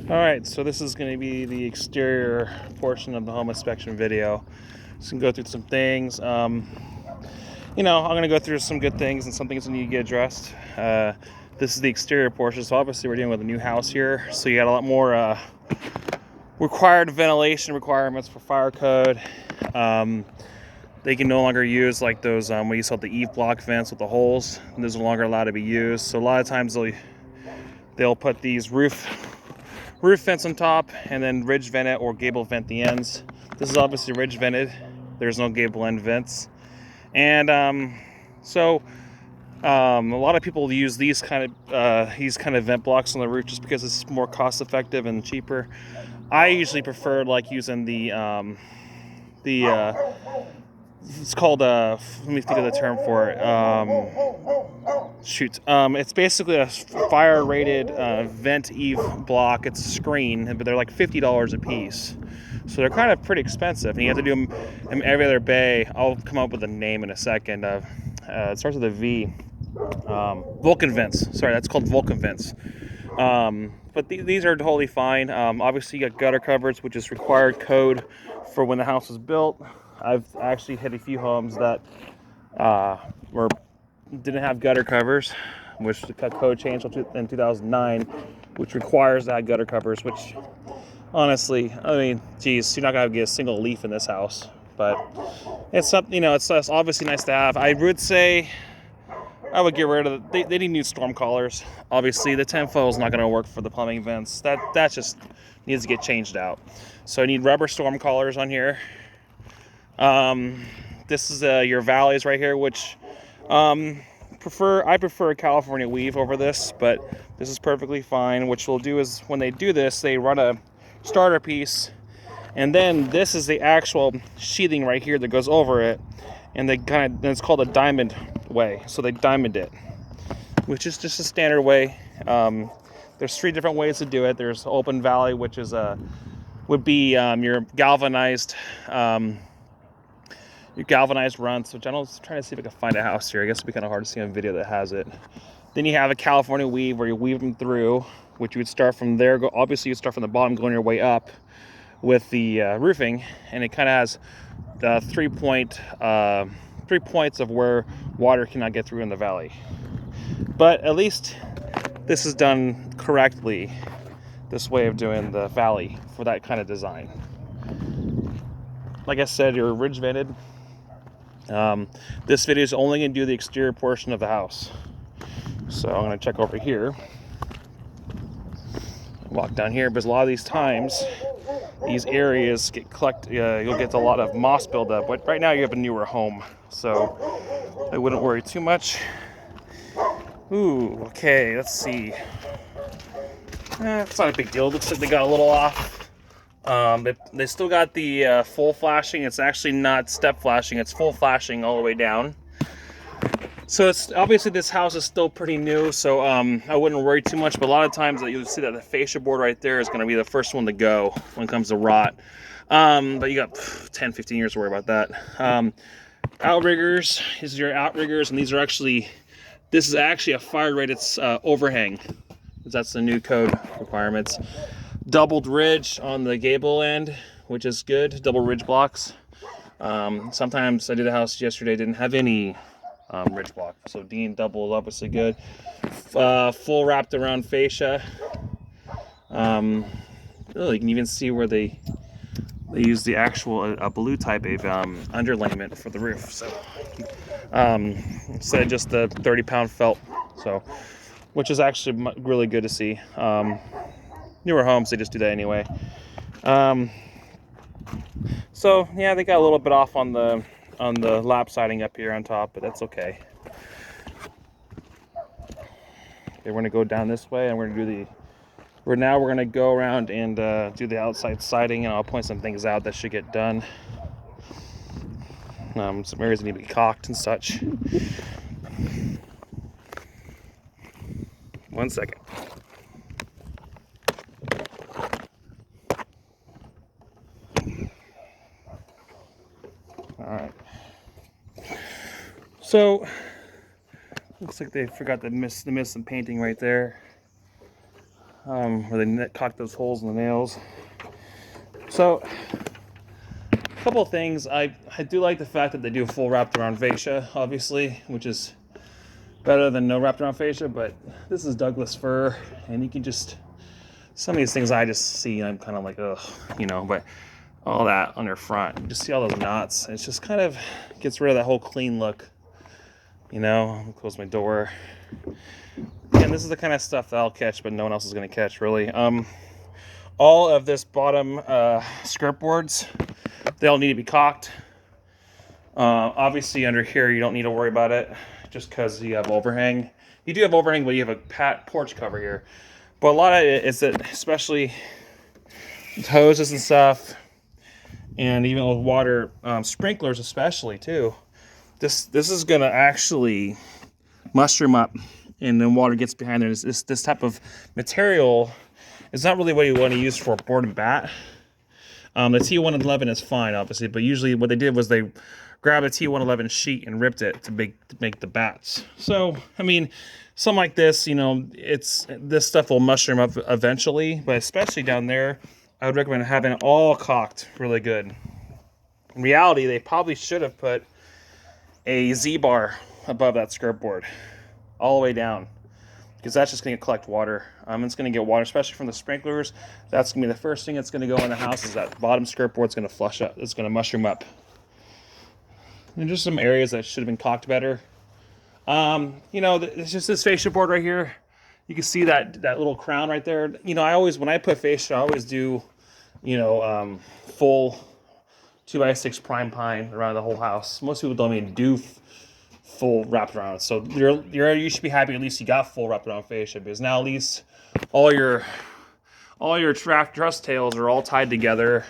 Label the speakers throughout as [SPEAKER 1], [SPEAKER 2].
[SPEAKER 1] Alright, so this is going to be the exterior portion of the home inspection video. So we can go through some things. I'm going to go through some good things and some things that need to get addressed. This is the exterior portion, so obviously we're dealing with a new house here. So you got a lot more required ventilation requirements for fire code. They can no longer use like those, what you saw, the eave block vents with the holes. And those are no longer allowed to be used. So a lot of times they'll put these roof vents on top and then ridge vent it or gable vent the ends. This is obviously ridge vented. There's no gable end vents. And a lot of people use these kind of vent blocks on the roof just because it's more cost effective and cheaper. I usually prefer like using it's called let me think of the term for it. It's basically a fire rated vent eave block. It's a screen, but they're like $50 a piece. So they're kind of pretty expensive, and you have to do them in every other bay. I'll come up with a name in a second. It starts with a V. Vulcan vents. Sorry, that's called Vulcan vents. But these are totally fine. Obviously, you got gutter covers, which is required code for when the house was built. I've actually hit a few homes that didn't have gutter covers, which the code changed in 2009, which requires that gutter covers. Which, honestly, I mean, geez, you're not gonna get a single leaf in this house, but it's something. It's obviously nice to have. I would say I would get rid of they need new storm collars. Obviously, the tinfoil is not going to work for the plumbing vents. That just needs to get changed out. So I need rubber storm collars on here. This is your valleys right here, which I prefer a California weave over this, but this is perfectly fine. What we'll do is when they do this, they run a starter piece, and then this is the actual sheathing right here that goes over it, and it's called a diamond way. So they diamond it, which is just a standard way. There's 3 different ways to do it. There's open valley, which is would be your galvanized runts, which I'm trying to see if I can find a house here. I guess it'd be kind of hard to see on video that has it. Then you have a California weave where you weave them through, which you would start from there. Obviously, you start from the bottom, going your way up with the roofing, and it kind of has the 3 points of where water cannot get through in the valley. But at least this is done correctly, this way of doing the valley for that kind of design. Like I said, you're ridge vented. This video is only going to do the exterior portion of the house. So I'm going to check over here. Walk down here, because a lot of these times these areas get collected. You'll get a lot of moss buildup, but right now you have a newer home, so I wouldn't worry too much. Ooh, okay, let's see. It's not a big deal. It looks like they got a little off. They still got the full flashing. It's actually not step flashing. It's full flashing all the way down. So it's obviously this house is still pretty new, so I wouldn't worry too much. But a lot of times you'll see that the fascia board right there is going to be the first one to go when it comes to rot. But you got 10, 15 years to worry about that. Outriggers, these are your outriggers, and this is actually a fire rated overhang. That's the new code requirements. Doubled ridge on the gable end, which is good. Double ridge blocks. Sometimes I did a house yesterday, didn't have any ridge block, so Dean double obviously good. Full wrapped around fascia. You can even see where they use the actual blue type of underlayment for the roof. So instead of just the 30-pound felt, so which is actually really good to see. Newer homes, they just do that anyway. So yeah, they got a little bit off on the lap siding up here on top, but that's okay. We're going to go down this way, and we're going to do we're going to go around and do the outside siding, and I'll point some things out that should get done. Some areas need to be caulked and such. 1 second. All right. So looks like they forgot to miss some painting right there. where they caulk those holes in the nails. So, a couple of things. I do like the fact that they do a full wrapped around fascia, obviously, which is better than no wrapped around fascia, but this is Douglas fir, and you can just, some of these things I just see, I'm kind of like, ugh, you know, but all that on their front, you just see all those knots. It's just kind of gets rid of that whole clean look, you know. I'll close my door. And this is the kind of stuff that I'll catch, but no one else is going to catch, really. All of this bottom skirt boards, they all need to be caulked. Obviously, under here, you don't need to worry about it, just because you have overhang. You do have overhang, but you have a porch cover here. But a lot of it is that, especially with hoses and stuff, and even with water sprinklers, especially too. This is gonna actually mushroom up, and then water gets behind there. This type of material is not really what you want to use for a board and bat. The T111 is fine, obviously, but usually what they did was they grabbed a T111 sheet and ripped it to make the bats. So, I mean, something like this, you know, this stuff will mushroom up eventually, but especially down there, I would recommend having it all caulked really good. In reality, they probably should have put a Z-bar above that skirt board, all the way down, because that's just going to collect water. It's going to get water, especially from the sprinklers. That's going to be the first thing that's going to go in the house, is that bottom skirt board's going to flush up. It's going to mushroom up. And just some areas that should have been caulked better. You know, it's just this fascia board right here. You can see that little crown right there. You know, when I put fascia, I always do, you know, full 2x6 prime pine around the whole house. Most people don't even do full wrapped around. So you should be happy at least you got full wrapped around fascia, because now at least all your truss tails are all tied together,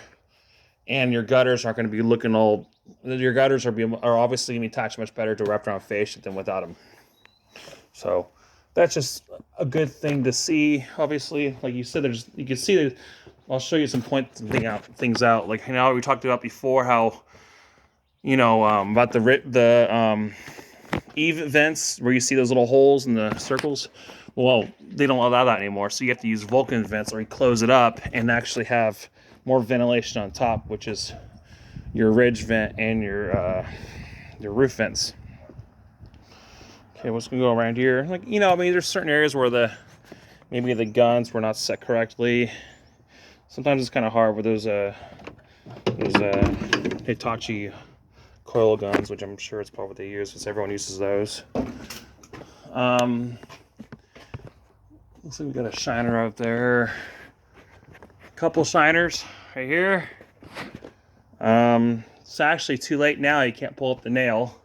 [SPEAKER 1] and your gutters aren't going to be looking all. Your gutters are obviously going to be attached much better to wrapped around fascia than without them. So that's just a good thing to see. Obviously, like you said, you can see that. I'll show you some things out. Like, you know, we talked about before how, you know, about the eave vents where you see those little holes in the circles. Well, they don't allow that anymore, so you have to use Vulcan vents, or you close it up and actually have more ventilation on top, which is your ridge vent and your roof vents. Okay, what's gonna go around here? Like, you know, I mean, there's certain areas where maybe the guns were not set correctly. Sometimes it's kind of hard with those Hitachi coil guns, which I'm sure it's probably what they use, because everyone uses those. Looks like we got a shiner out there. A couple shiners right here. It's actually too late now. You can't pull up the nail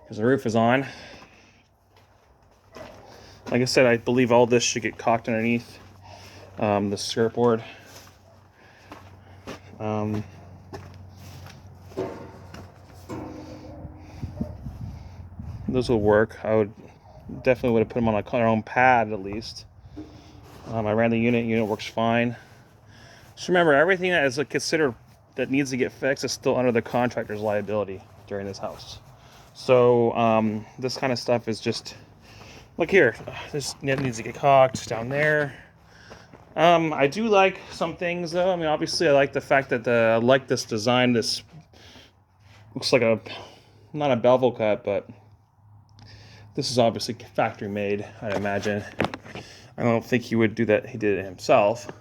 [SPEAKER 1] because the roof is on. Like I said, I believe all this should get caulked underneath the skirt board. Those will work. I would definitely put them on their own pad at least. I ran the unit works fine. Just remember, everything that is considered that needs to get fixed is still under the contractor's liability during this house. So this kind of stuff is just, look here, this needs to get caulked down there. I do like some things though. I mean, obviously I like the fact that I like this design. This looks like not a bevel cut, but this is obviously factory made, I'd imagine. I don't think he would do that. He did it himself.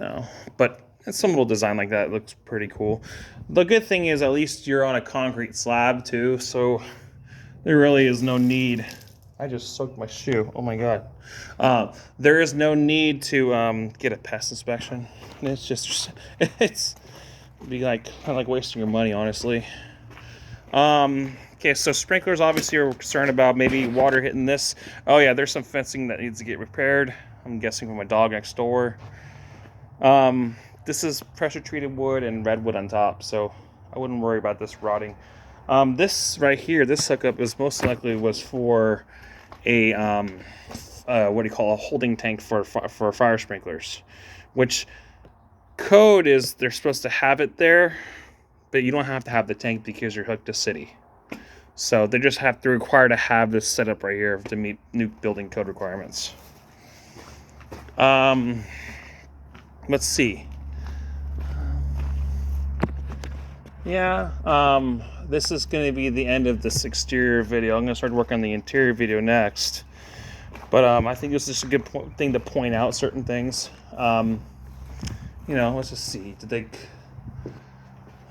[SPEAKER 1] No, but some little design like that looks pretty cool. The good thing is at least you're on a concrete slab too, so there really is no need. I just soaked my shoe. Oh my God. There is no need to get a pest inspection. It's be like kind of like wasting your money, honestly. Okay, so sprinklers obviously are concerned about maybe water hitting this. Oh yeah, there's some fencing that needs to get repaired. I'm guessing from my dog next door. This is pressure treated wood and redwood on top, so I wouldn't worry about this rotting. This right here, this hookup is most likely was for a what do you call a holding tank for fire sprinklers, which code is they're supposed to have it there, but you don't have to have the tank because you're hooked to city. So they just have to require to have this setup right here to meet new building code requirements. Let's see. Yeah, this is going to be the end of this exterior video. I'm going to start working on the interior video next. But I think this is a good thing to point out certain things. Let's just see. Did they...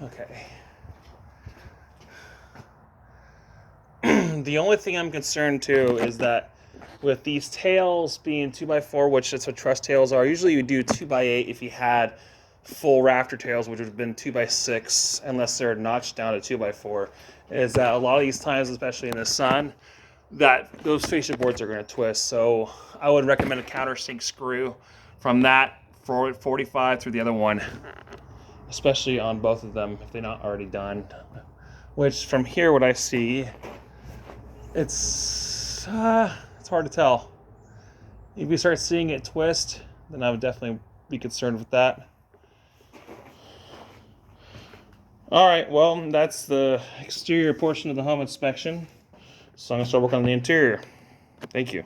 [SPEAKER 1] Okay. The only thing I'm concerned too is that with these tails being 2x4, which is what truss tails are, usually you do 2x8 if you had full rafter tails, which would have been 2x6, unless they're notched down to 2x4, is that a lot of these times, especially in the sun, that those fascia boards are going to twist. So I would recommend a countersink screw from that 45 through the other one, especially on both of them if they're not already done. Which from here, what I see, it's hard to tell. If you start seeing it twist, then I would definitely be concerned with that. All right, well, that's the exterior portion of the home inspection. So I'm going to start working on the interior. Thank you.